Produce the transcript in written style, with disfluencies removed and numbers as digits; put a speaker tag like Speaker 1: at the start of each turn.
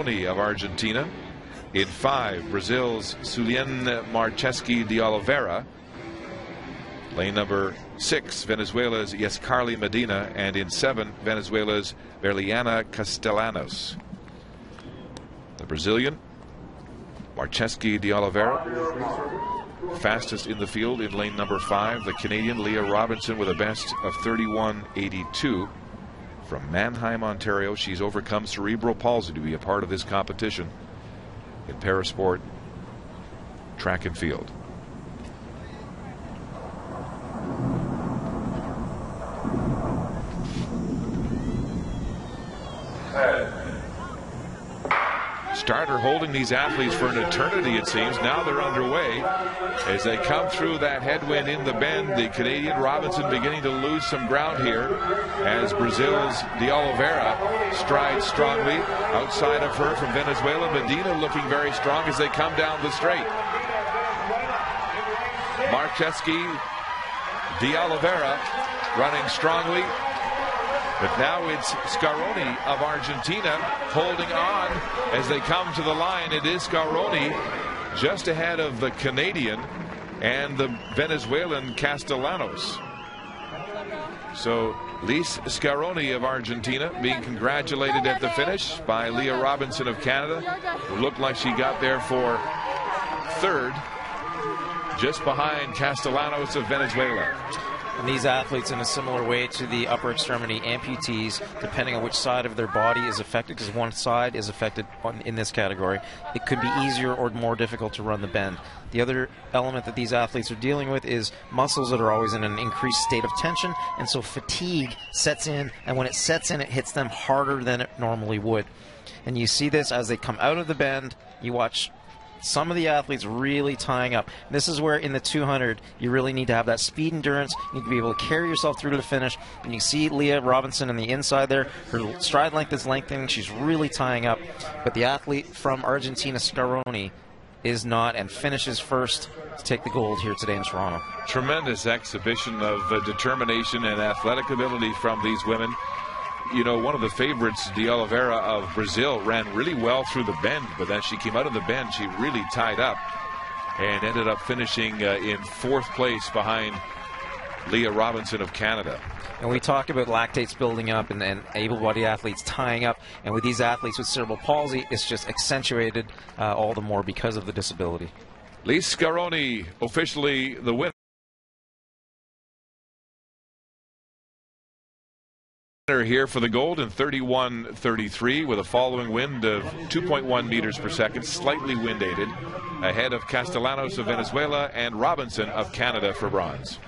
Speaker 1: of Argentina. In 5, Brazil's Suélen Brasil T37. Lane number 6, Venezuela's Yescarli Medina. And in 7, Venezuela's Berliana Castellanos. The Brazilian, Marcheski de Oliveira, fastest in the field in lane number 5. The Canadian, Leah Robinson, with a best of 31.82. From Mannheim, Ontario. She's overcome cerebral palsy to be a part of this competition in parasport track and field. Starter holding these athletes for an eternity, it seems. Now they're underway as they come through that headwind in the bend. The Canadian Robinson beginning to lose some ground here as Brazil's de Oliveira strides strongly. Outside of her from Venezuela, Medina looking very strong as they come down the straight. Marcheski de Oliveira running strongly. But now it's Scaroni of Argentina holding on as they come to the line. It is Scaroni just ahead of the Canadian and the Venezuelan Castellanos. So Lise Scaroni of Argentina being congratulated at the finish by Leah Robinson of Canada, who looked like she got there for 3rd, just behind Castellanos of Venezuela.
Speaker 2: And these athletes, in a similar way to the upper extremity amputees, depending on which side of their body is affected, because one side is affected in this category, it could be easier or more difficult to run the bend. The other element that these athletes are dealing with is muscles that are always in an increased state of tension, and so fatigue sets in, and when it sets in, it hits them harder than it normally would. And you see this as they come out of the bend. You watch some of the athletes really tying up. This is where in the 200 you really need to have that speed endurance. You need to be able to carry yourself through to the finish. And you see Leah Robinson on the inside there. Her stride length is lengthening. She's really tying up. But the athlete from Argentina, Scaroni, is not, and finishes first to take the gold here today in Toronto.
Speaker 1: Tremendous exhibition of determination and athletic ability from these women. You know, one of the favorites, de Oliveira of Brazil, ran really well through the bend, but as she came out of the bend, she really tied up and ended up finishing in 4th place behind Leah Robinson of Canada.
Speaker 2: And we talk about lactates building up and able-bodied athletes tying up, and with these athletes with cerebral palsy, it's just accentuated all the more because of the disability.
Speaker 1: Lise Scaroni, officially the winner here for the gold in 31.33 with a following wind of 2.1 meters per second, slightly wind aided, ahead of Castellanos of Venezuela and Robinson of Canada for bronze.